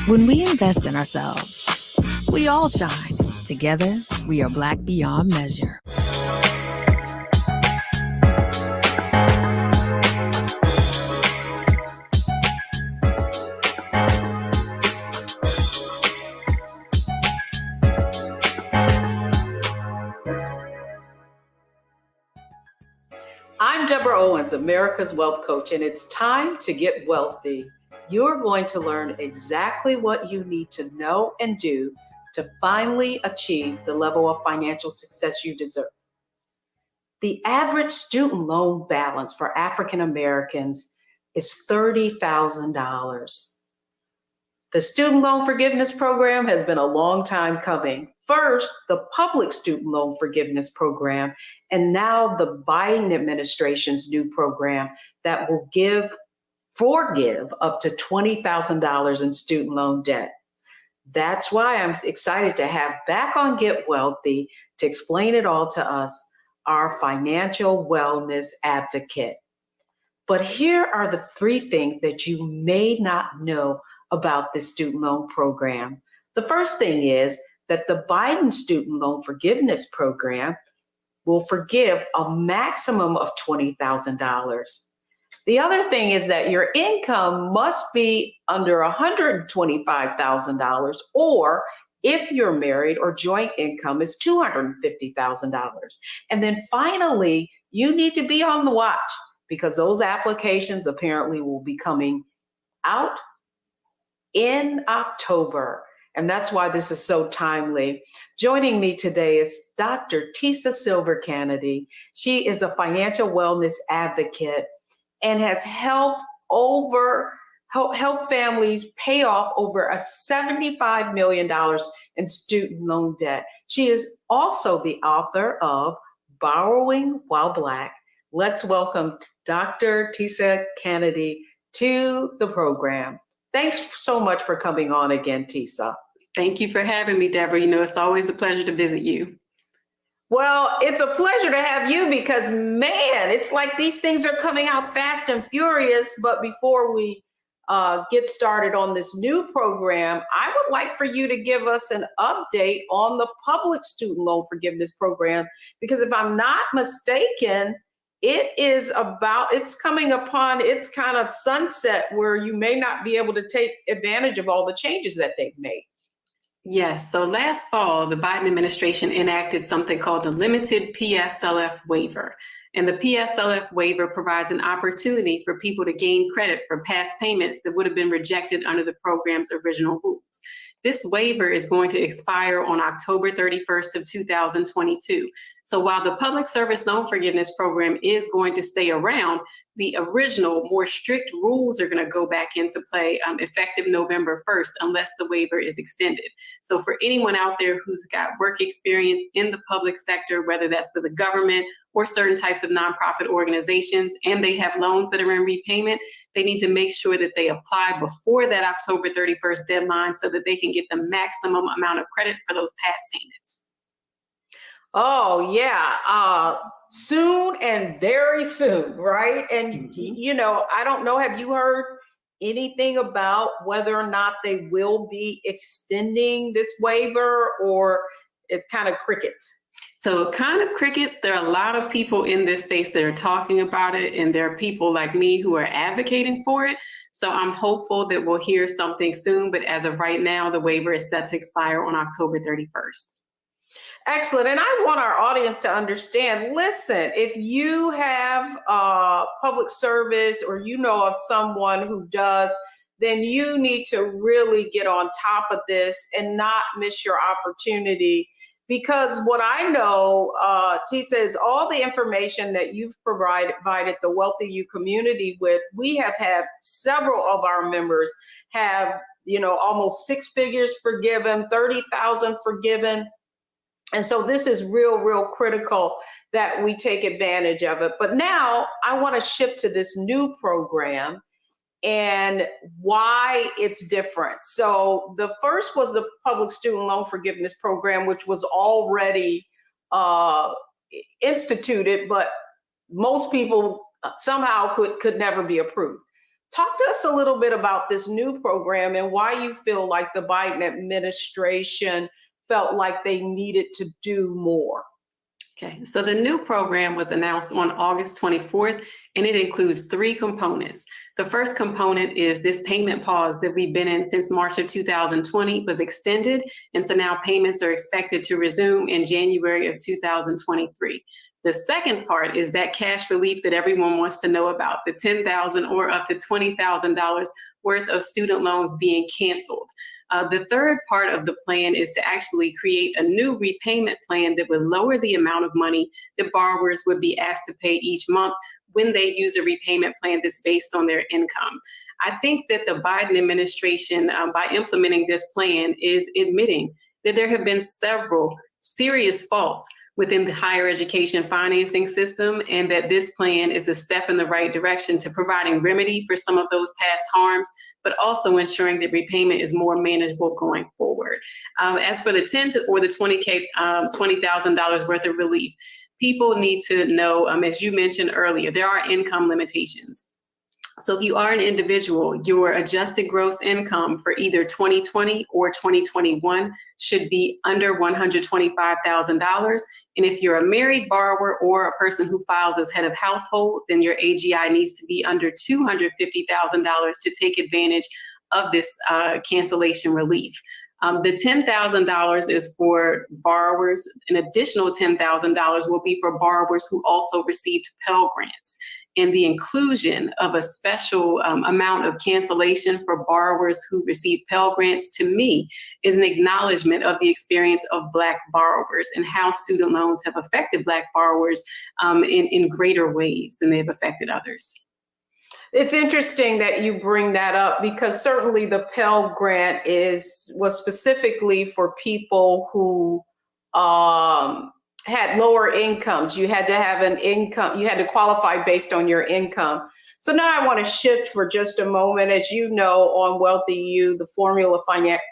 When we invest in ourselves, we all shine. Together, we are Black beyond measure. I'm Deborah Owens, America's Wealth Coach, and it's time to get wealthy. You're going to learn exactly what you need to know and do to finally achieve the level of financial success you deserve. The average student loan balance for African Americans is $30,000. The Student Loan Forgiveness Program has been a long time coming. First, the Public Student Loan Forgiveness Program, and now the Biden administration's new program that will forgive up to $20,000 in student loan debt. That's why I'm excited to have back on Get Wealthy to explain it all to us, our financial wellness advocate. But here are the 3 things that you may not know about this student loan program. The first thing is that the Biden Student Loan Forgiveness Program will forgive a maximum of $20,000. The other thing is that your income must be under $125,000, or if you're married or joint income is $250,000. And then finally, you need to be on the watch because those applications apparently will be coming out in October. And that's why this is so timely. Joining me today is Dr. Tisa Silver-Kennedy. She is a financial wellness advocate and has helped over help families pay off over a $75 million in student loan debt. She is also the author of Borrowing While Black. Let's welcome Dr. Tisa Kennedy to the program. Thanks so much for coming on again, Tisa. Thank you for having me, Deborah. It's always a pleasure to visit you. Well, it's a pleasure to have you because, man, it's like these things are coming out fast and furious. But before we get started on this new program, I would like for you to give us an update on the public student loan forgiveness program, because if I'm not mistaken, it's coming upon its kind of sunset where you may not be able to take advantage of all the changes that they've made. Yes, so last fall, the Biden administration enacted something called the limited PSLF waiver. And the PSLF waiver provides an opportunity for people to gain credit for past payments that would have been rejected under the program's original rules. This waiver is going to expire on October 31st of 2022. So while the Public Service Loan Forgiveness Program is going to stay around, the original, more strict rules are going to go back into play effective November 1st, unless the waiver is extended. So for anyone out there who's got work experience in the public sector, whether that's for the government or certain types of nonprofit organizations, and they have loans that are in repayment, they need to make sure that they apply before that October 31st deadline so that they can get the maximum amount of credit for those past payments. Oh, yeah. Soon and very soon, right? And, I don't know, have you heard anything about whether or not they will be extending this waiver, or it's kind of crickets? So kind of crickets. There are a lot of people in this space that are talking about it, and there are people like me who are advocating for it. So I'm hopeful that we'll hear something soon, but as of right now, the waiver is set to expire on October 31st. Excellent. And I want our audience to understand, listen, if you have public service or you know of someone who does, then you need to really get on top of this and not miss your opportunity. Because what I know, Tisa, is all the information that you've provided the Wealthy You community with. We have had several of our members have, almost six figures forgiven, 30,000 forgiven. And so this is real critical that we take advantage of it. But now I want to shift to this new program and why it's different. So the first was the Public Student Loan Forgiveness Program, which was already instituted, but most people somehow could never be approved. Talk to us a little bit about this new program and why you feel like the Biden administration felt like they needed to do more. Okay, so the new program was announced on August 24th, and it includes three components. The first component is this payment pause that we've been in since March of 2020 was extended, and so now payments are expected to resume in January of 2023. The second part is that cash relief that everyone wants to know about, the $10,000 or up to $20,000 worth of student loans being canceled. The third part of the plan is to actually create a new repayment plan that would lower the amount of money that borrowers would be asked to pay each month when they use a repayment plan that's based on their income. I think that the Biden administration, by implementing this plan, is admitting that there have been several serious faults within the higher education financing system, and that this plan is a step in the right direction to providing remedy for some of those past harms, but also ensuring that repayment is more manageable going forward. As for the $20,000 worth of relief, people need to know, as you mentioned earlier, there are income limitations. So if you are an individual, your adjusted gross income for either 2020 or 2021 should be under $125,000. And if you're a married borrower or a person who files as head of household, then your AGI needs to be under $250,000 to take advantage of this cancellation relief. The $10,000 is for borrowers. An additional $10,000 will be for borrowers who also received Pell Grants. And the inclusion of a special amount of cancellation for borrowers who receive Pell Grants, to me, is an acknowledgement of the experience of Black borrowers and how student loans have affected Black borrowers in greater ways than they've affected others. It's interesting that you bring that up because certainly the Pell Grant was specifically for people who had lower incomes. You had to have an income, you had to qualify based on your income. So now I want to shift for just a moment. As you know, on Wealthy You, the formula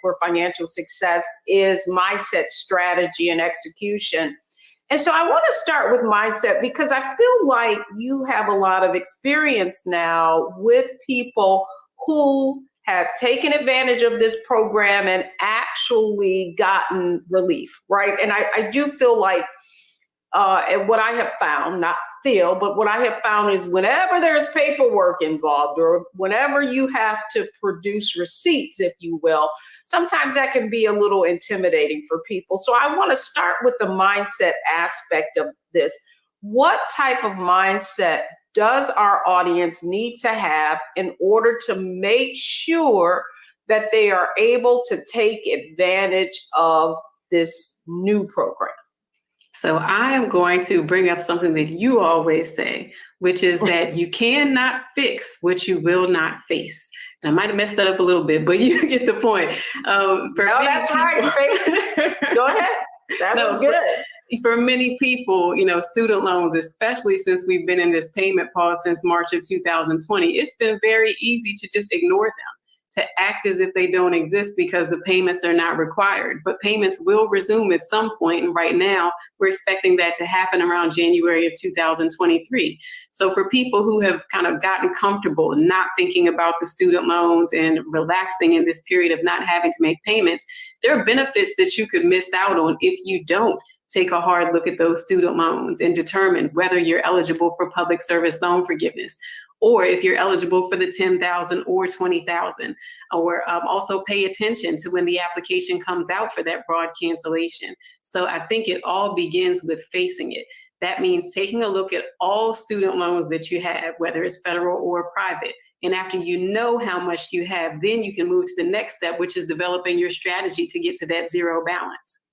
for financial success is mindset, strategy, and execution. And so I want to start with mindset because I feel like you have a lot of experience now with people who have taken advantage of this program and actually gotten relief, right? And I do feel like, and what I have found, not feel, but what I have found is whenever there's paperwork involved or whenever you have to produce receipts, if you will, sometimes that can be a little intimidating for people. So I want to start with the mindset aspect of this. What type of mindset does our audience need to have in order to make sure that they are able to take advantage of this new program? So I am going to bring up something that you always say, which is that you cannot fix what you will not face. And I might have messed that up a little bit, but you get the point. No, that's right. Go ahead. That was good. For many people, student loans, especially since we've been in this payment pause since March of 2020, it's been very easy to just ignore them, to act as if they don't exist because the payments are not required. But payments will resume at some point. And right now, we're expecting that to happen around January of 2023. So for people who have kind of gotten comfortable not thinking about the student loans and relaxing in this period of not having to make payments, there are benefits that you could miss out on if you don't take a hard look at those student loans and determine whether you're eligible for public service loan forgiveness, or if you're eligible for the $10,000 or $20,000, or also pay attention to when the application comes out for that broad cancellation. So I think it all begins with facing it. That means taking a look at all student loans that you have, whether it's federal or private. And after you know how much you have, then you can move to the next step, which is developing your strategy to get to that zero balance.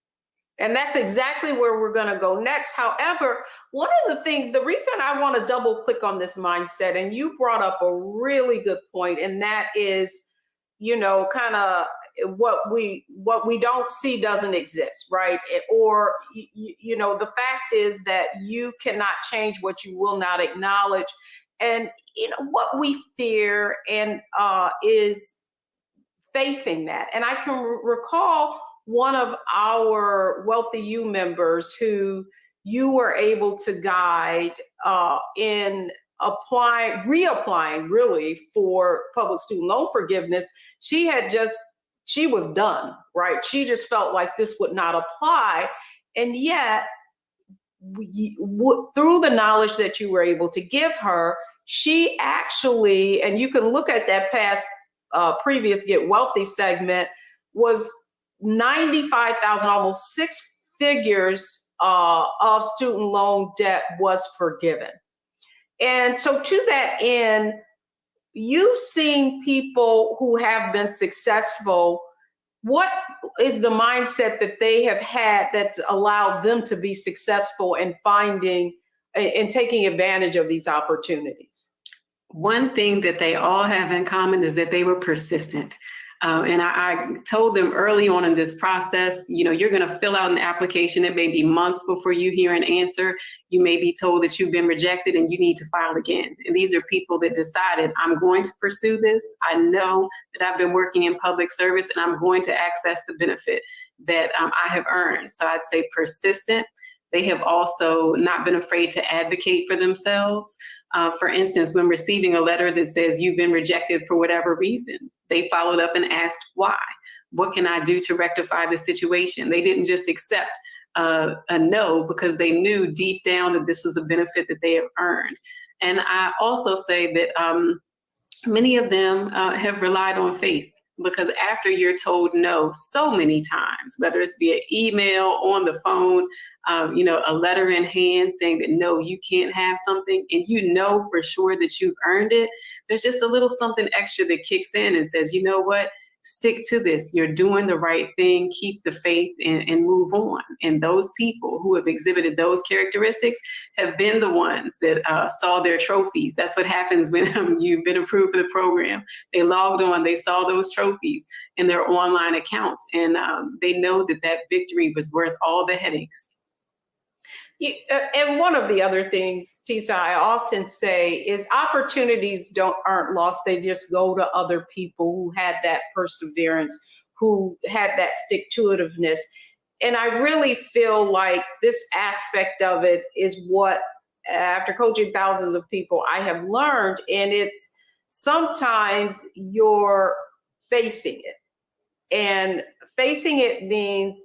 And that's exactly where we're going to go next. However, one of the things, the reason I want to double click on this mindset, and you brought up a really good point, and that is, kind of what we don't see doesn't exist, right? Or, the fact is that you cannot change what you will not acknowledge. And, what we fear and is facing that. And I can recall one of our Wealthy You members who you were able to guide in reapplying really for public student loan forgiveness. She was done, right? She just felt like this would not apply. And yet, through the knowledge that you were able to give her, she actually, and you can look at that past previous Get Wealthy segment, was 95,000, almost six figures of student loan debt was forgiven. And so to that end, you've seen people who have been successful. What is the mindset that they have had that's allowed them to be successful in finding and taking advantage of these opportunities? One thing that they all have in common is that they were persistent. And I told them early on in this process, you're going to fill out an application. It may be months before you hear an answer. You may be told that you've been rejected and you need to file again. And these are people that decided, I'm going to pursue this. I know that I've been working in public service and I'm going to access the benefit that I have earned. So I'd say persistent. They have also not been afraid to advocate for themselves. For instance, when receiving a letter that says you've been rejected for whatever reason, they followed up and asked why. What can I do to rectify the situation? They didn't just accept a no because they knew deep down that this was a benefit that they have earned. And I also say that many of them have relied on faith. Because after you're told no so many times, whether it's via email, on the phone, a letter in hand saying that no, you can't have something, and for sure that you've earned it, there's just a little something extra that kicks in and says, you know what, stick to this. You're doing the right thing. Keep the faith and move on. And those people who have exhibited those characteristics have been the ones that saw their trophies. That's what happens when you've been approved for the program. They logged on, they saw those trophies in their online accounts, and they know that that victory was worth all the headaches. And one of the other things, Tisa, I often say is opportunities aren't lost. They just go to other people who had that perseverance, who had that stick-to-itiveness. And I really feel like this aspect of it is what, after coaching thousands of people, I have learned. And it's sometimes you're facing it. And facing it means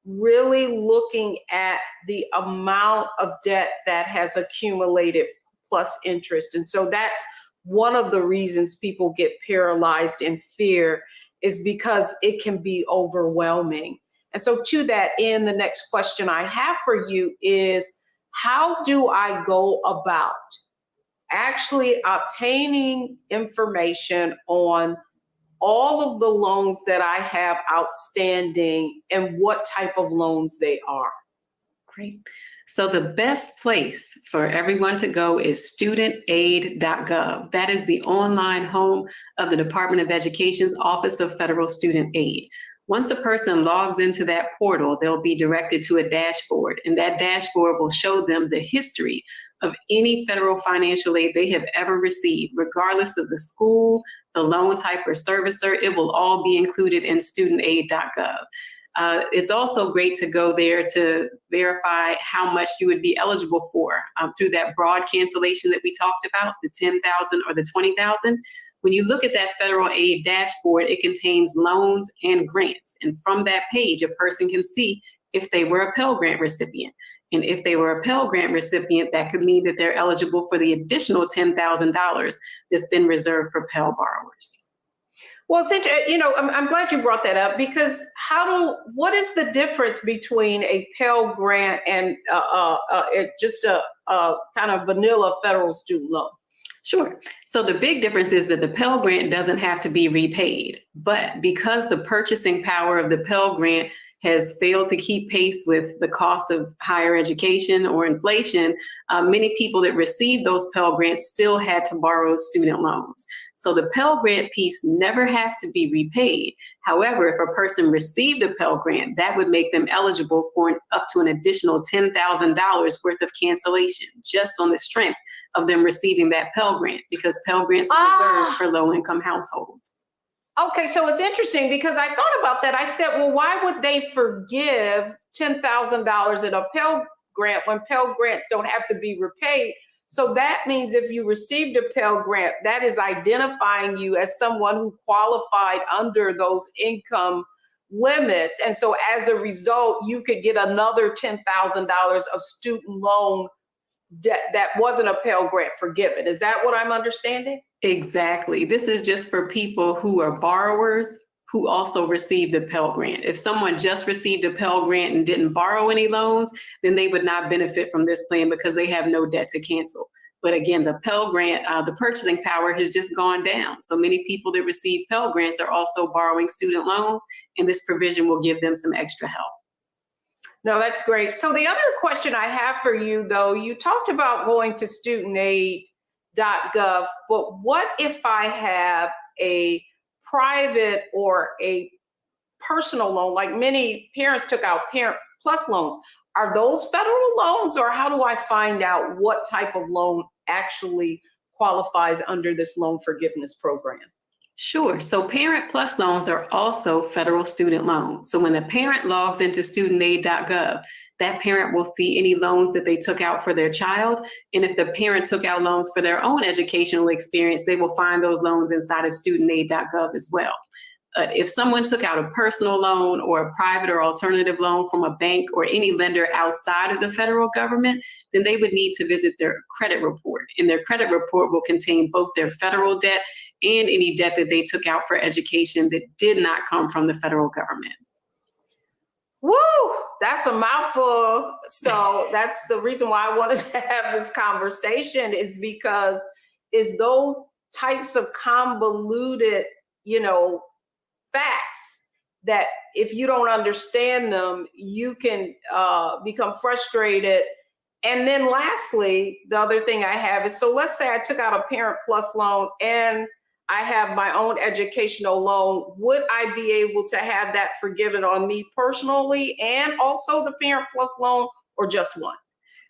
really looking at the amount of debt that has accumulated plus interest. And so that's one of the reasons people get paralyzed in fear, is because it can be overwhelming. And so to that end, the next question I have for you is, how do I go about actually obtaining information on all of the loans that I have outstanding and what type of loans they are? Great. So the best place for everyone to go is studentaid.gov. That is the online home of the Department of Education's Office of Federal Student Aid. Once a person logs into that portal, they'll be directed to a dashboard, and that dashboard will show them the history of any federal financial aid they have ever received, regardless of the school, the loan type, or servicer. It will all be included in studentaid.gov. It's also great to go there to verify how much you would be eligible for through that broad cancellation that we talked about, the $10,000 or the $20,000. When you look at that federal aid dashboard, it contains loans and grants. And from that page, a person can see if they were a Pell Grant recipient. And if they were a Pell Grant recipient, that could mean that they're eligible for the additional $10,000 that's been reserved for Pell borrowers. Well, I'm glad you brought that up, because what is the difference between a Pell Grant and just a kind of vanilla federal student loan? Sure. So the big difference is that the Pell Grant doesn't have to be repaid, but because the purchasing power of the Pell Grant has failed to keep pace with the cost of higher education or inflation, many people that received those Pell Grants still had to borrow student loans. So the Pell Grant piece never has to be repaid. However, if a person received a Pell Grant, that would make them eligible for up to an additional $10,000 worth of cancellation, just on the strength of them receiving that Pell Grant, because Pell Grants are reserved for low-income households. Okay, so it's interesting, because I thought about that. I said, well, why would they forgive $10,000 in a Pell Grant when Pell Grants don't have to be repaid? So that means if you received a Pell Grant, that is identifying you as someone who qualified under those income limits. And so as a result, you could get another $10,000 of student loan debt that wasn't a Pell Grant forgiven. Is that what I'm understanding? Exactly. This is just for people who are borrowers who also received a Pell Grant. If someone just received a Pell Grant and didn't borrow any loans, then they would not benefit from this plan because they have no debt to cancel. But again, the Pell Grant, the purchasing power has just gone down. So many people that receive Pell Grants are also borrowing student loans, and this provision will give them some extra help. No, that's great. So the other question I have for you, though, you talked about going to studentaid.gov, but what if I have a private or a personal loan, like many parents took out Parent Plus loans? Are those federal loans, or how do I find out what type of loan actually qualifies under this loan forgiveness program? Sure. So Parent Plus loans are also federal student loans. So when the parent logs into studentaid.gov, that parent will see any loans that they took out for their child. And if the parent took out loans for their own educational experience, they will find those loans inside of studentaid.gov as well. If someone took out a personal loan or a private or alternative loan from a bank or any lender outside of the federal government, then they would need to visit their credit report. And their credit report will contain both their federal debt and any debt that they took out for education that did not come from the federal government. Woo, that's a mouthful. So that's the reason why I wanted to have this conversation, is because those types of convoluted, facts that if you don't understand them, you can become frustrated. And then lastly, the other thing I have is, so let's say I took out a Parent Plus loan and I have my own educational loan. Would I be able to have that forgiven on me personally and also the Parent Plus loan, or just one?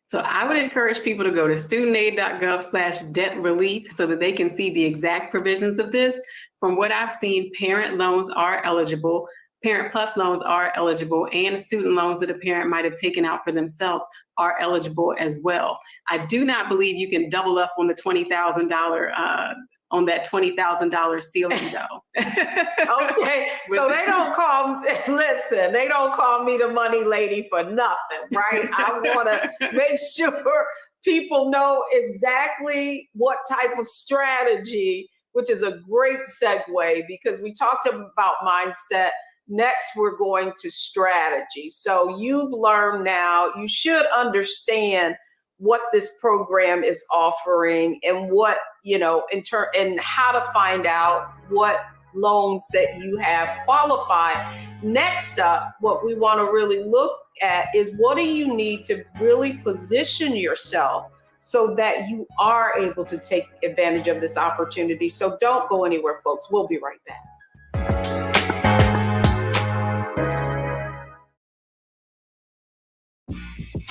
So I would encourage people to go to studentaid.gov/debt relief so that they can see the exact provisions of this. From what I've seen, parent loans are eligible, Parent Plus loans are eligible, and student loans that a parent might have taken out for themselves are eligible as well. I do not believe you can double up on the $20,000 on that $20,000 ceiling though. Okay, so they don't call, listen, they don't call me the money lady for nothing, right? I want to make sure people know exactly what type of strategy, which is a great segue because we talked about mindset. Next, we're going to strategy. So you've learned now, you should understand what this program is offering and what, and how to find out what loans that you have qualified. Next up, what we want to really look at is what do you need to really position yourself so that you are able to take advantage of this opportunity. So don't go anywhere, folks. We'll be right back.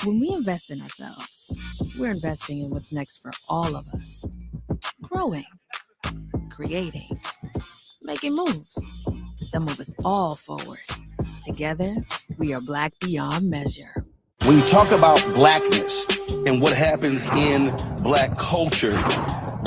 When we invest in ourselves, we're investing in what's next for all of us. Growing, creating, making moves that move us all forward. Together, we are Black beyond measure. When you talk about Blackness and what happens in Black culture,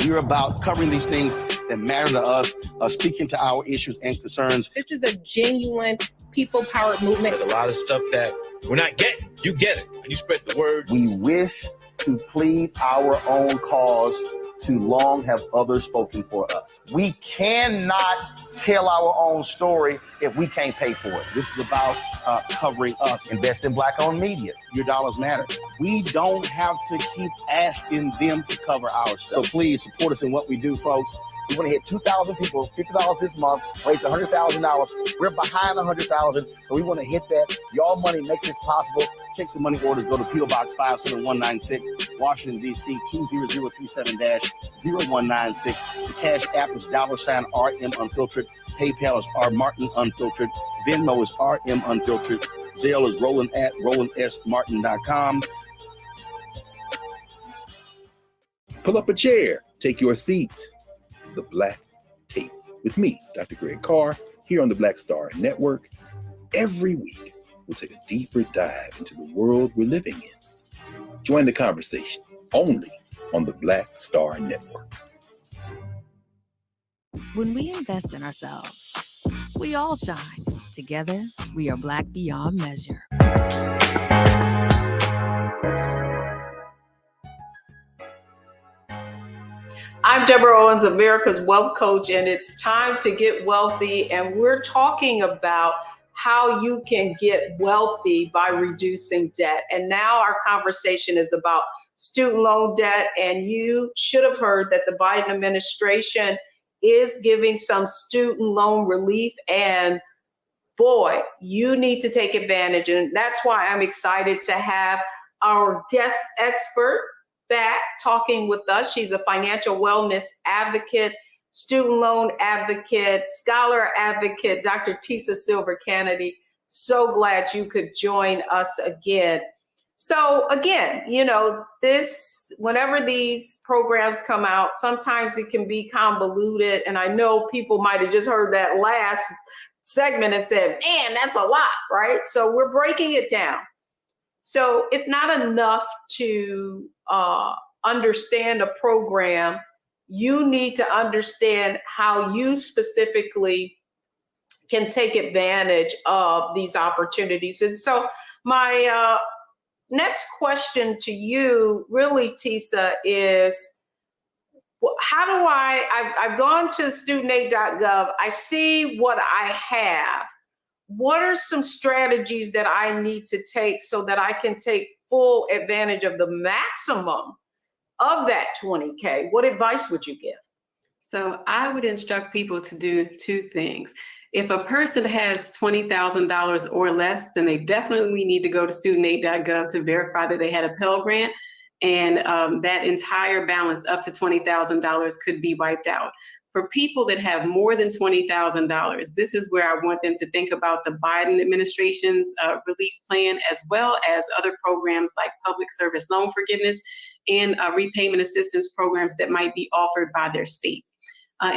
we're about covering these things that matter to us, speaking to our issues and concerns. This is a genuine people-powered movement. A lot of stuff that we're not getting, you get it, and you spread the word. We wish to plead our own cause. Too long have others spoken for us. We cannot tell our own story if we can't pay for it. This is about covering us. Invest in Black-owned media. Your dollars matter. We don't have to keep asking them to cover our stuff. So please support us in what we do, folks. We want to hit 2,000 people, $50 this month, raise $100,000. We're behind 100,000, so we want to hit that. Your money makes this possible. Check some money orders. Go to P.O. Box 57196, Washington, D.C. 20037-0196. The Cash App is $RM Unfiltered. PayPal is R Martin Unfiltered. Venmo is RM Unfiltered. Zelle is Roland at RolandSMartin.com. Pull up a chair. Take your seat. The Black Tape with me, Dr. Greg Carr, here on the Black Star Network. Every week, we'll take a deeper dive into the world we're living in. Join the conversation only on the Black Star Network. When we invest in ourselves, we all shine. Together, we are Black beyond measure. I'm Deborah Owens, America's Wealth Coach, and it's time to get wealthy. And we're talking about how you can get wealthy by reducing debt. And now our conversation is about student loan debt. And you should have heard that the Biden administration is giving some student loan relief. And boy, you need to take advantage. And that's why I'm excited to have our guest expert back talking with us. She's a financial wellness advocate, student loan advocate, scholar advocate, Dr. Tisa Silver-Kennedy. So glad you could join us again. So again, whenever these programs come out, sometimes it can be convoluted. And I know people might have just heard that last segment and said, man, that's a lot, right? So we're breaking it down. So it's not enough to understand a program. You need to understand how you specifically can take advantage of these opportunities. And so my next question to you, really, Tisa, is how do I've gone to studentaid.gov, I see what I have. What are some strategies that I need to take so that I can take full advantage of the maximum of that 20K? What advice would you give? So I would instruct people to do two things. If a person has $20,000 or less, then they definitely need to go to studentaid.gov to verify that they had a Pell Grant, and that entire balance up to $20,000 could be wiped out. For people that have more than $20,000, this is where I want them to think about the Biden administration's relief plan, as well as other programs like public service loan forgiveness and repayment assistance programs that might be offered by their states.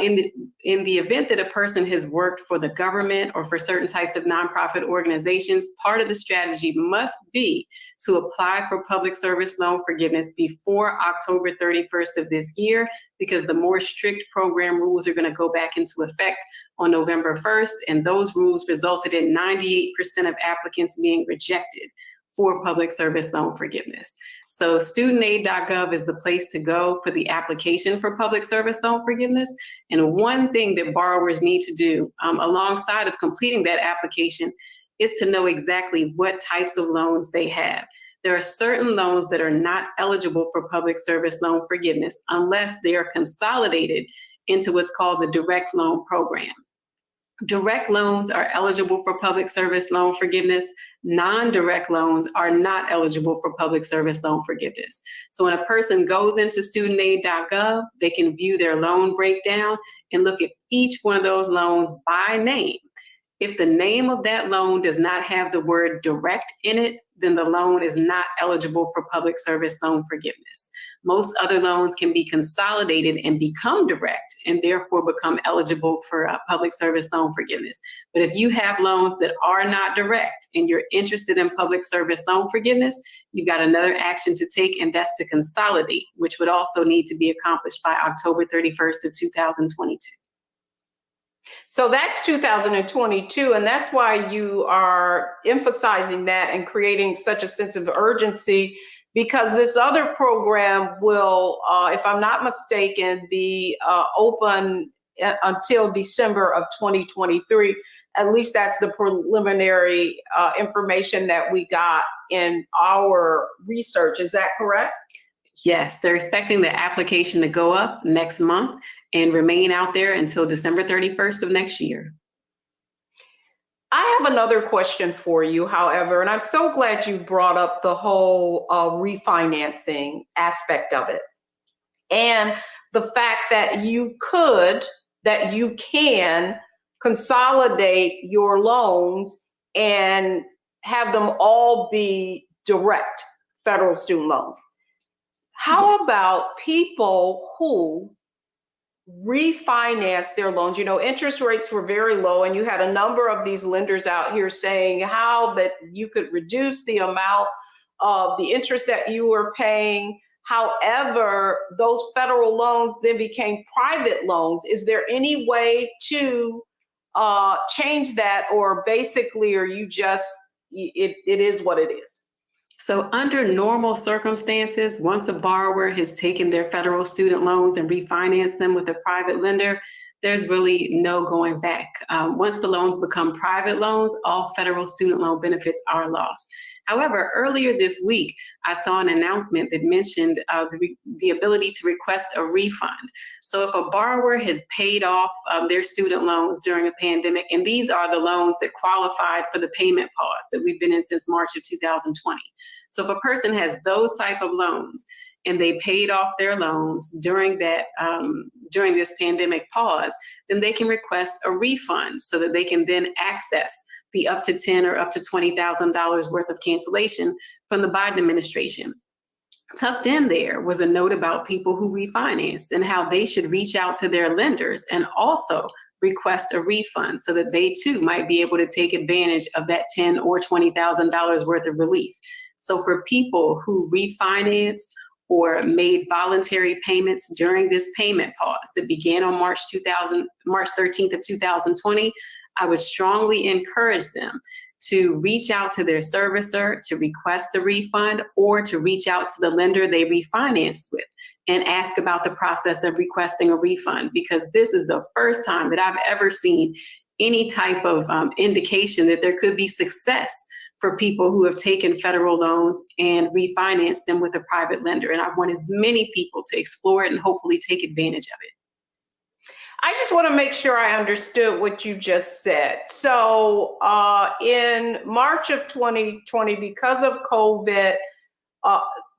In the event that a person has worked for the government or for certain types of nonprofit organizations, part of the strategy must be to apply for public service loan forgiveness before October 31st of this year, because the more strict program rules are going to go back into effect on November 1st, and those rules resulted in 98% of applicants being rejected for public service loan forgiveness. So studentaid.gov is the place to go for the application for public service loan forgiveness. And one thing that borrowers need to do alongside of completing that application is to know exactly what types of loans they have. There are certain loans that are not eligible for public service loan forgiveness unless they are consolidated into what's called the direct loan program. Direct loans are eligible for public service loan forgiveness. Non-direct loans are not eligible for public service loan forgiveness. So when a person goes into studentaid.gov, they can view their loan breakdown and look at each one of those loans by name. If the name of that loan does not have the word direct in it, then the loan is not eligible for public service loan forgiveness. Most other loans can be consolidated and become direct and therefore become eligible for public service loan forgiveness. But if you have loans that are not direct and you're interested in public service loan forgiveness, you've got another action to take, and that's to consolidate, which would also need to be accomplished by October 31st of 2022. So that's 2022, and that's why you are emphasizing that and creating such a sense of urgency, because this other program will, if I'm not mistaken, be open until December of 2023. At least that's the preliminary information that we got in our research. Is that correct? Yes, they're expecting the application to go up next month and remain out there until December 31st of next year. I have another question for you, however, and I'm so glad you brought up the whole refinancing aspect of it. And the fact that you can consolidate your loans and have them all be direct federal student loans. How about people who refinance their loans? You know, interest rates were very low, and you had a number of these lenders out here saying how that you could reduce the amount of the interest that you were paying. However, those federal loans then became private loans. Is there any way to change that, or basically are you just, it is what it is? So under normal circumstances, once a borrower has taken their federal student loans and refinanced them with a private lender, there's really no going back. Once the loans become private loans, all federal student loan benefits are lost. However, earlier this week, I saw an announcement that mentioned the ability to request a refund. So if a borrower had paid off their student loans during a pandemic, and these are the loans that qualified for the payment pause that we've been in since March of 2020. So if a person has those type of loans and they paid off their loans during that during this pandemic pause, then they can request a refund so that they can then access the up to $10,000 or up to $20,000 worth of cancellation from the Biden administration. Tucked in there was a note about people who refinanced and how they should reach out to their lenders and also request a refund so that they too might be able to take advantage of that $10,000 or $20,000 worth of relief. So for people who refinanced or made voluntary payments during this payment pause that began on March 13th of 2020, I would strongly encourage them to reach out to their servicer to request the refund, or to reach out to the lender they refinanced with and ask about the process of requesting a refund, because this is the first time that I've ever seen any type of indication that there could be success for people who have taken federal loans and refinanced them with a private lender. And I want as many people to explore it and hopefully take advantage of it. I just want to make sure I understood what you just said. So in March of 2020, because of COVID,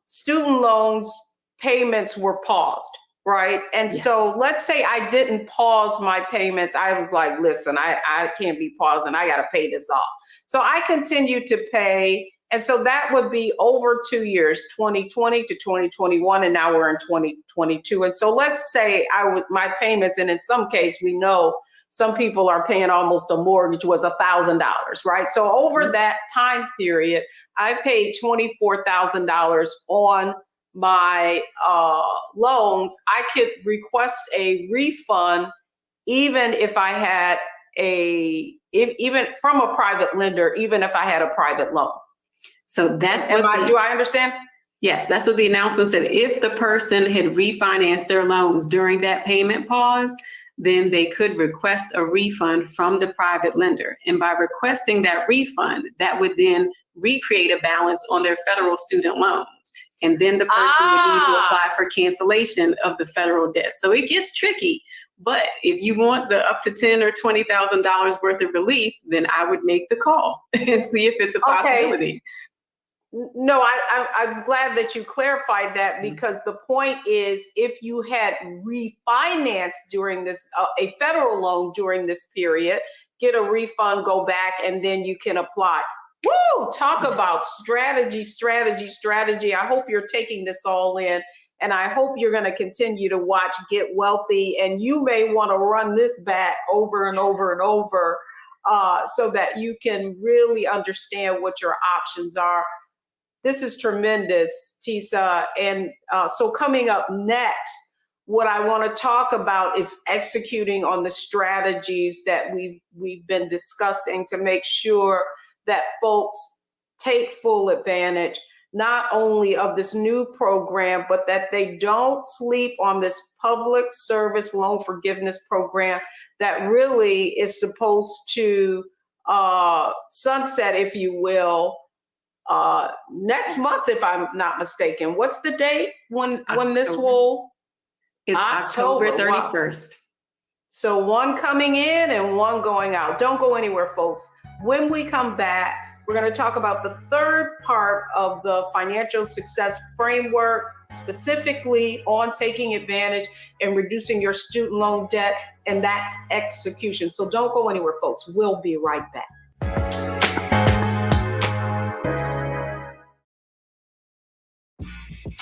student loans payments were paused, right? And Yes. so let's say I didn't pause my payments. I was like, listen, I can't be pausing. I got to pay this off. So I continued to pay. And so that would be over 2 years, 2020 to 2021, and now we're in 2022. And so let's say my payments, and in some case, we know some people are paying almost a mortgage was $1,000, right? So over that time period, I paid $24,000 on my loans. I could request a refund even if I had even from a private lender, even if I had a private loan. So that's do I understand? Yes, that's what the announcement said. If the person had refinanced their loans during that payment pause, then they could request a refund from the private lender. And by requesting that refund, that would then recreate a balance on their federal student loans. And then the person would need to apply for cancellation of the federal debt. So it gets tricky. But if you want the up to $10,000 or $20,000 worth of relief, then I would make the call and see if it's a possibility. No, I'm glad that you clarified that, because the point is, if you had refinanced during this, a federal loan during this period, get a refund, go back, and then you can apply. Woo! Talk about strategy. I hope you're taking this all in, and I hope you're going to continue to watch Get Wealthy, and you may want to run this back over and over and over so that you can really understand what your options are. This is tremendous, Tisa. And so coming up next, what I want to talk about is executing on the strategies that we've been discussing to make sure that folks take full advantage, not only of this new program, but that they don't sleep on this public service loan forgiveness program that really is supposed to sunset, if you will, next month, if I'm not mistaken. What's the date when this will? It's October 31st. Wow. So one coming in and one going out. Don't go anywhere, folks. When we come back, we're going to talk about the third part of the financial success framework, specifically on taking advantage and reducing your student loan debt, and that's execution. So don't go anywhere, folks. We'll be right back.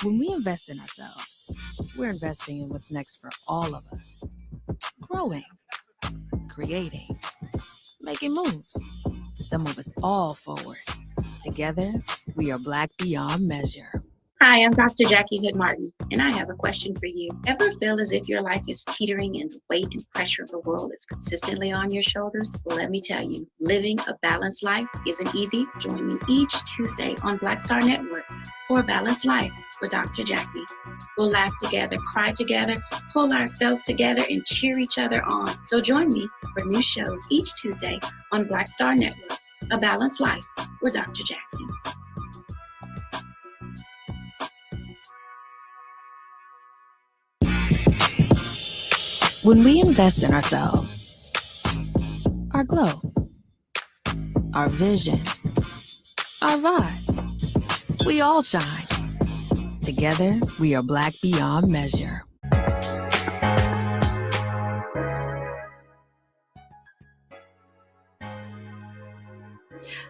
When we invest in ourselves, we're investing in what's next for all of us. Growing, creating, making moves that move us all forward. Together, we are Black beyond measure. Hi, I'm Dr. Jackie Hood Martin, and I have a question for you. Ever feel as if your life is teetering and the weight and pressure of the world is consistently on your shoulders? Well, let me tell you, living a balanced life isn't easy. Join me each Tuesday on Black Star Network for A Balanced Life with Dr. Jackie. We'll laugh together, cry together, pull ourselves together, and cheer each other on. So join me for new shows each Tuesday on Black Star Network, A Balanced Life with Dr. Jackie. When we invest in ourselves, our glow, our vision, our vibe, we all shine. Together, we are Black beyond measure.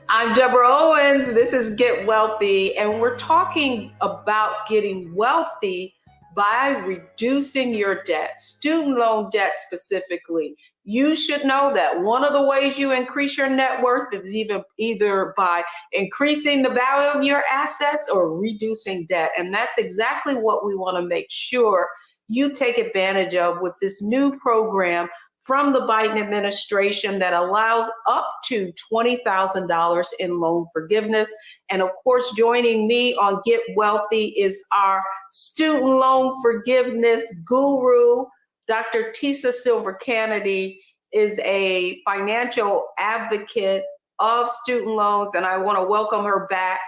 I'm Deborah Owens. This is Get Wealthy, and we're talking about getting wealthy by reducing your debt, student loan debt specifically. You should know that one of the ways you increase your net worth is either by increasing the value of your assets or reducing debt. And that's exactly what we want to make sure you take advantage of with this new program from the Biden administration that allows up to $20,000 in loan forgiveness. And of course, joining me on Get Wealthy is our student loan forgiveness guru. Dr. Tisa Silver-Kennedy is a financial advocate of student loans, and I want to welcome her back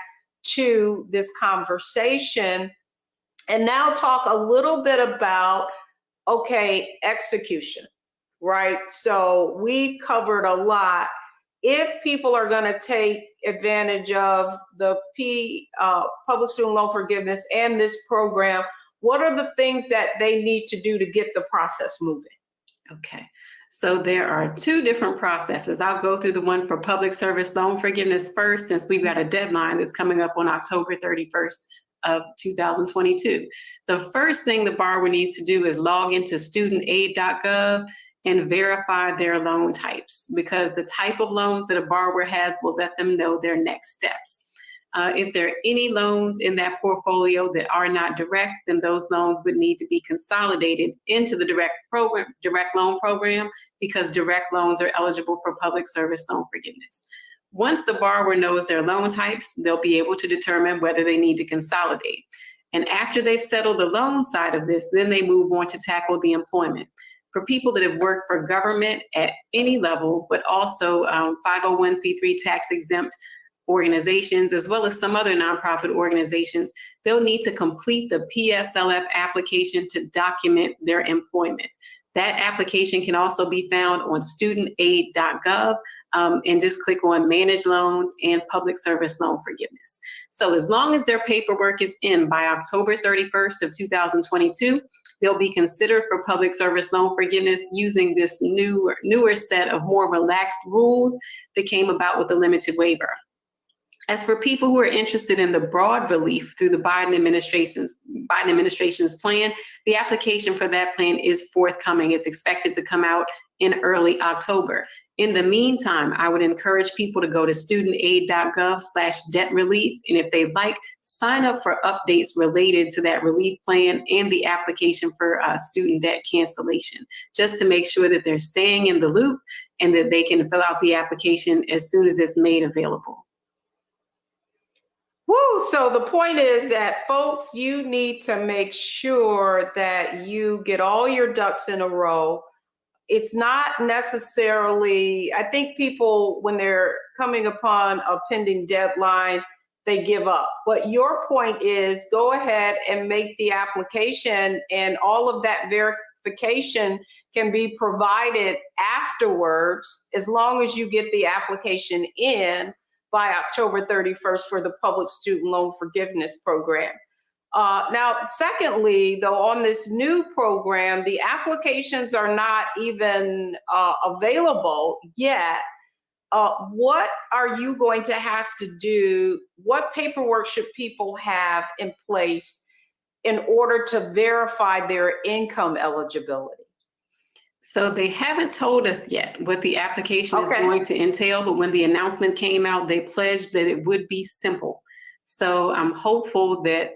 to this conversation and now talk a little bit about, okay, execution. right? So we covered a lot. If people are going to take advantage of the public student loan forgiveness and this program, what are the things that they need to do to get the process moving? Okay. So there are two different processes. I'll go through the one for public service loan forgiveness first, since we've got a deadline that's coming up on October 31st of 2022. The first thing the borrower needs to do is log into studentaid.gov and verify their loan types, because the type of loans that a borrower has will let them know their next steps. If there are any loans in that portfolio that are not direct, then those loans would need to be consolidated into the direct loan program, because direct loans are eligible for public service loan forgiveness. Once the borrower knows their loan types, they'll be able to determine whether they need to consolidate. And after they've settled the loan side of this, then they move on to tackle the employment. For people that have worked for government at any level, but also 501c3 tax exempt organizations, as well as some other nonprofit organizations, they'll need to complete the PSLF application to document their employment. That application can also be found on studentaid.gov, and just click on Manage Loans and Public Service Loan Forgiveness. So as long as their paperwork is in by October 31st of 2022, they'll be considered for public service loan forgiveness using this newer set of more relaxed rules that came about with the limited waiver. As for people who are interested in the broad relief through the Biden administration's plan, the application for that plan is forthcoming. It's expected to come out in early October. In the meantime, I would encourage people to go to studentaid.gov/debt relief. And if they'd like, sign up for updates related to that relief plan and the application for student debt cancellation, just to make sure that they're staying in the loop and that they can fill out the application as soon as it's made available. Woo, so the point is that, folks, you need to make sure that you get all your ducks in a row. It's not necessarily, I think people, when they're coming upon a pending deadline, they give up. But your point is, go ahead and make the application, and all of that verification can be provided afterwards, as long as you get the application in by October 31st for the public student loan forgiveness program. Now, secondly, though, on this new program, the applications are not even available yet. What are you going to have to do? What paperwork should people have in place in order to verify their income eligibility? So they haven't told us yet what the application is going to entail, but when the announcement came out, they pledged that it would be simple. So I'm hopeful that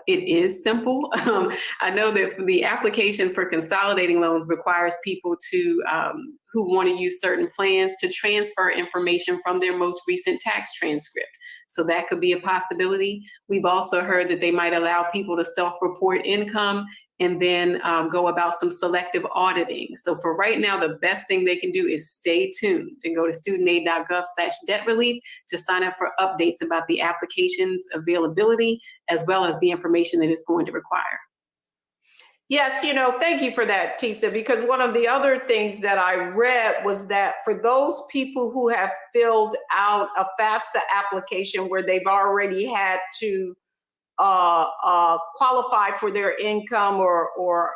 it is simple. I know that the application for consolidating loans requires people to who want to use certain plans to transfer information from their most recent tax transcript. So that could be a possibility. We've also heard that they might allow people to self-report income and then go about some selective auditing. So for right now, the best thing they can do is stay tuned and go to studentaid.gov/debt relief to sign up for updates about the application's availability, as well as the information that it's going to require. Yes, thank you for that, Tisa, because one of the other things that I read was that for those people who have filled out a FAFSA application where they've already had to qualify for their income or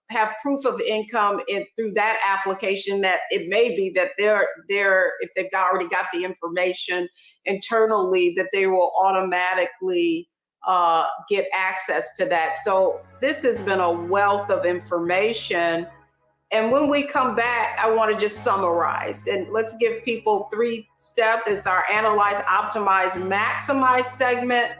have proof of income through that application, that it may be that they're if they've already got the information internally, that they will automatically get access to that. So this has been a wealth of information. And when we come back, I want to just summarize, and let's give people 3 steps. It's our Analyze, Optimize, Maximize segment,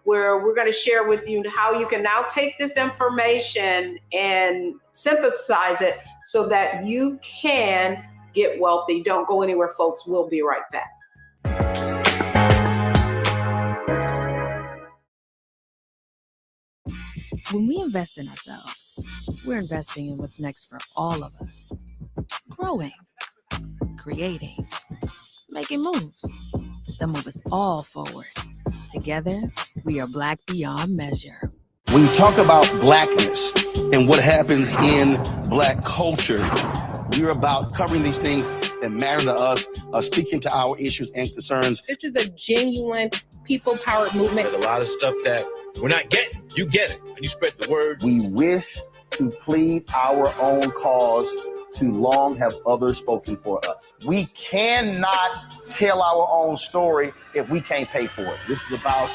where we're going to share with you how you can now take this information and synthesize it so that you can get wealthy. Don't go anywhere, folks. We'll be right back. When we invest in ourselves, we're investing in what's next for all of us. Growing, creating, making moves that move us all forward. Together, we are Black beyond measure. When you talk about blackness and what happens in Black culture, We're about covering these things that matter to us, speaking to our issues and concerns. This is a genuine people-powered movement. There's a lot of stuff that we're not getting. You get it, and you spread the word. We wish to plead our own cause. Too long have others spoken for us. We cannot tell our own story if we can't pay for it. This is about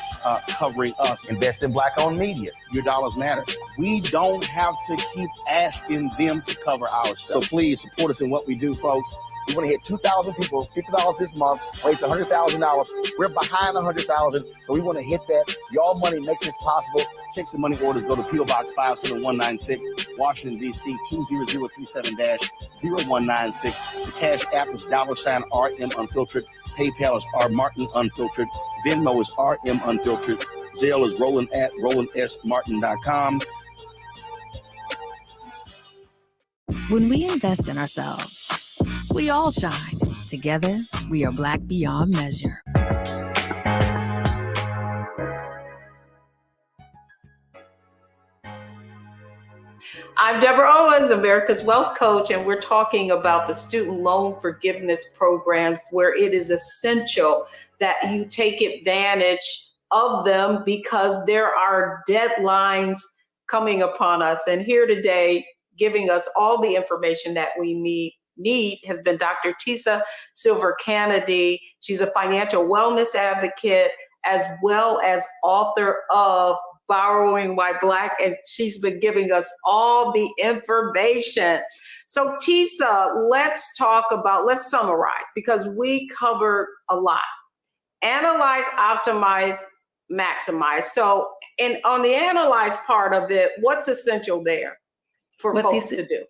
covering us. Invest in Black-owned media. Your dollars matter. We don't have to keep asking them to cover our stuff. So please support us in what we do, folks. We want to hit 2,000 people, $50 this month, raise $100,000. We're behind 100,000, so we want to hit that. Your money makes this possible. Checks and money orders go to P.O. Box 57196, Washington, D.C. 20037-0196. The Cash App is $RM Unfiltered. PayPal is R Martin Unfiltered. Venmo is RM Unfiltered. Zelle is roland@rolandsmartin.com. When we invest in ourselves, we all shine. Together, we are Black beyond measure. I'm Deborah Owens, America's Wealth Coach, and we're talking about the student loan forgiveness programs where it is essential that you take advantage of them because there are deadlines coming upon us. And here today, giving us all the information that we need has been Dr. Tisa Silver-Kennedy. She's a financial wellness advocate as well as author of Borrowing While Black, and she's been giving us all the information. So Tisa, let's summarize because we covered a lot. Analyze, optimize, maximize. So on the analyze part of it, what's essential there for folks to do?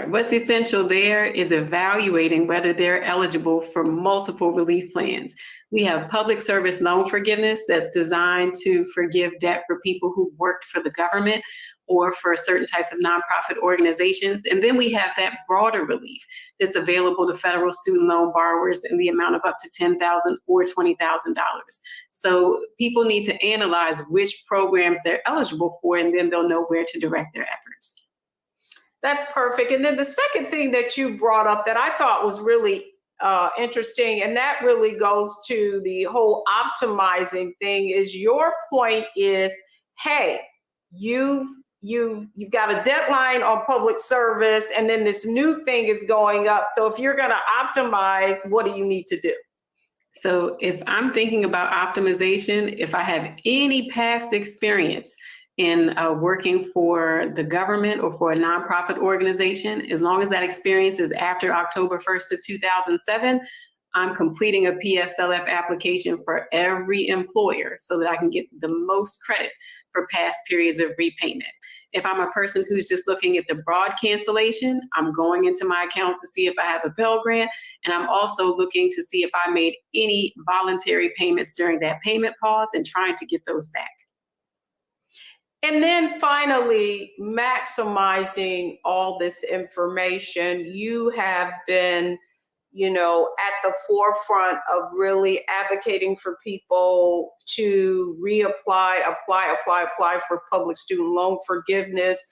What's essential there is evaluating whether they're eligible for multiple relief plans. We have public service loan forgiveness that's designed to forgive debt for people who've worked for the government or for certain types of nonprofit organizations. And then we have that broader relief that's available to federal student loan borrowers in the amount of up to $10,000 or $20,000. So people need to analyze which programs they're eligible for, and then they'll know where to direct their efforts. That's perfect. And then the second thing that you brought up that I thought was really interesting, and that really goes to the whole optimizing thing, is your point is, hey, you've got a deadline on public service, and then this new thing is going up. So if you're going to optimize, what do you need to do? So if I'm thinking about optimization, if I have any past experience in working for the government or for a nonprofit organization, as long as that experience is after October 1st of 2007, I'm completing a PSLF application for every employer so that I can get the most credit for past periods of repayment. If I'm a person who's just looking at the broad cancellation, I'm going into my account to see if I have a Pell Grant, and I'm also looking to see if I made any voluntary payments during that payment pause and trying to get those back. And then finally, maximizing all this information. You have been, at the forefront of really advocating for people to apply for public student loan forgiveness.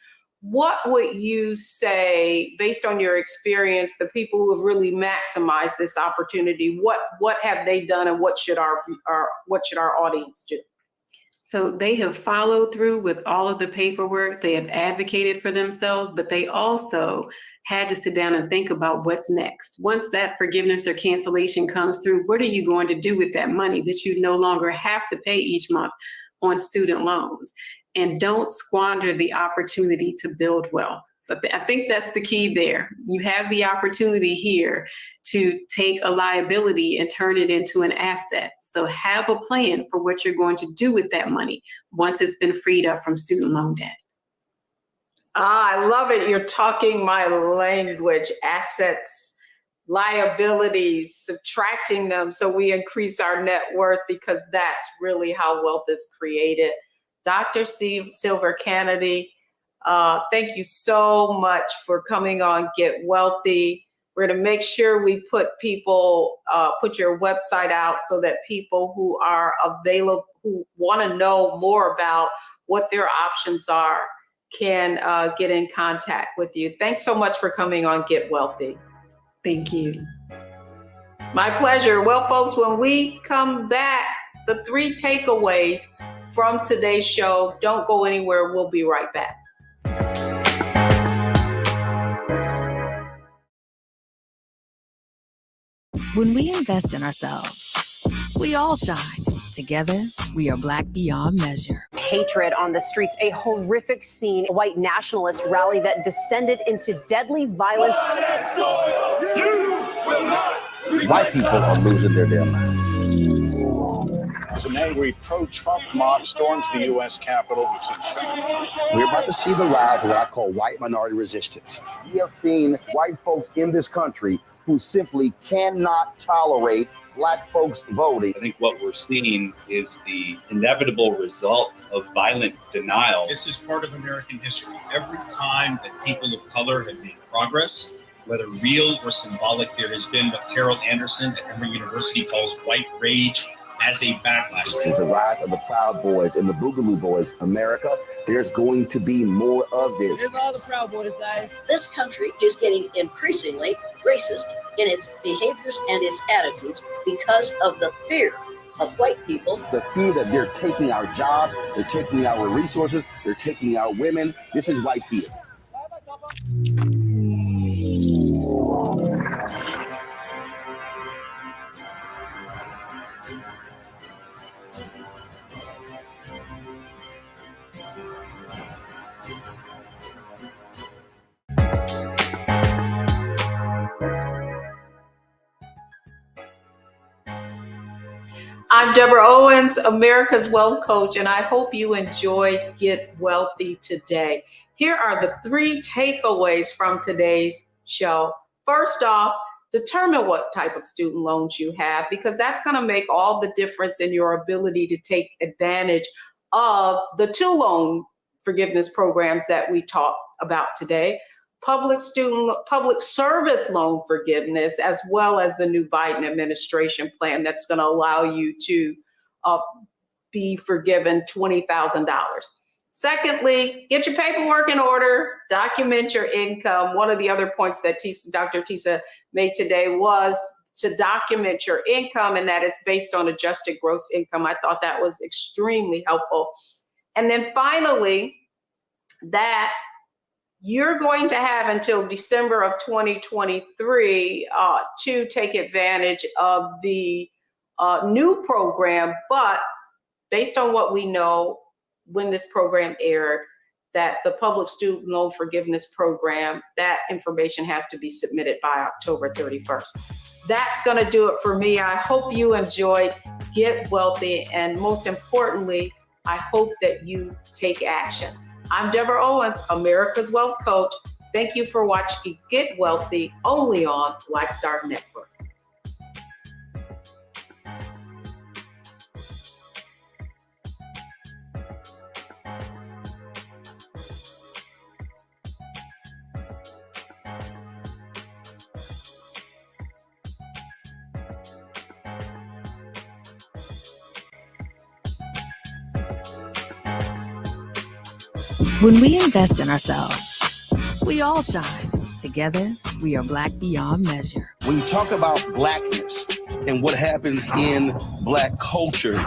What would you say, based on your experience, the people who have really maximized this opportunity, what have they done, and what should our audience do? So they have followed through with all of the paperwork. They have advocated for themselves, but they also had to sit down and think about what's next. Once that forgiveness or cancellation comes through, what are you going to do with that money that you no longer have to pay each month on student loans? And don't squander the opportunity to build wealth. So I think that's the key there. You have the opportunity here to take a liability and turn it into an asset. So have a plan for what you're going to do with that money once it's been freed up from student loan debt. I love it. You're talking my language. Assets, liabilities, subtracting them so we increase our net worth, because that's really how wealth is created. Dr. Silver-Kennedy, thank you so much for coming on Get Wealthy. We're going to make sure we put your website out so that people who are available, who want to know more about what their options are, can get in contact with you. Thanks so much for coming on Get Wealthy. Thank you. My pleasure. Well, folks, when we come back, the 3 takeaways from today's show, don't go anywhere. We'll be right back. When we invest in ourselves, we all shine. Together, we are Black beyond measure. Hatred on the streets, a horrific scene, a white nationalist rally that descended into deadly violence. White people are losing their damn minds. As an angry pro-Trump mob storms the U.S. Capitol, We're about to see the rise of what I call white minority resistance. We have seen white folks in this country who simply cannot tolerate Black folks voting. I think what we're seeing is the inevitable result of violent denial. This is part of American history. Every time that people of color have made progress, whether real or symbolic, there has been what Carol Anderson at Emory University calls white rage as a backlash. This is the rise of the Proud Boys and the Boogaloo Boys. America, there's going to be more of this. Here's all the Proud Boys, guys. This country is getting increasingly racist in its behaviors and its attitudes because of the fear of white people. The fear that they're taking our jobs, they're taking our resources, they're taking our women. This is white fear. I'm Deborah Owens, America's Wealth Coach, and I hope you enjoyed Get Wealthy today. Here are the 3 takeaways from today's show. First off, determine what type of student loans you have, because that's going to make all the difference in your ability to take advantage of the 2 loan forgiveness programs that we talked about today. Public service loan forgiveness, as well as the new Biden administration plan that's going to allow you to be forgiven $20,000. Secondly, get your paperwork in order, document your income. One of the other points that Dr. Tisa made today was to document your income, and that it's based on adjusted gross income. I thought that was extremely helpful. And then finally, that you're going to have until December of 2023 to take advantage of the new program. But based on what we know when this program aired, that the public student loan forgiveness program, that information has to be submitted by October 31st. That's going to do it for me. I hope you enjoyed Get Wealthy. And most importantly, I hope that you take action. I'm Deborah Owens, America's Wealth Coach. Thank you for watching Get Wealthy only on Black Star Network. When we invest in ourselves, we all shine. Together, we are Black beyond measure. When you talk about Blackness and what happens in Black culture,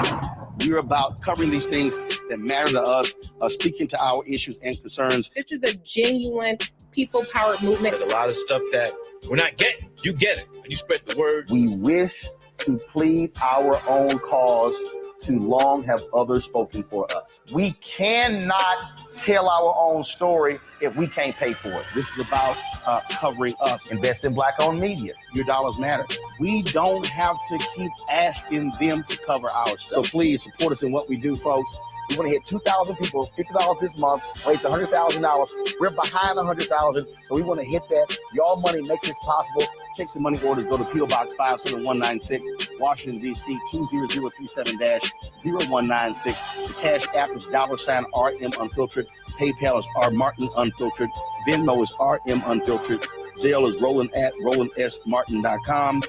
we're about covering these things that matter to us, speaking to our issues and concerns. This is a genuine people-powered movement. A lot of stuff that we're not getting. You get it, and you spread the word. We wish to plead our own cause. Too long have others spoken for us. We cannot tell our own story if we can't pay for it. This is about covering us. Invest in Black-owned media. Your dollars matter. We don't have to keep asking them to cover our stuff. So please support us in what we do, folks. We want to hit 2,000 people, $50 this month, raise $100,000. We're behind 100,000, so we want to hit that. Your money makes this possible. Take some money orders. Go to P.O. Box 57196, Washington, D.C. 20037-0196. The Cash App is $RM Unfiltered. PayPal is R Martin Unfiltered. Venmo is RM Unfiltered. Zelle is rolling@RolandSMartin.com.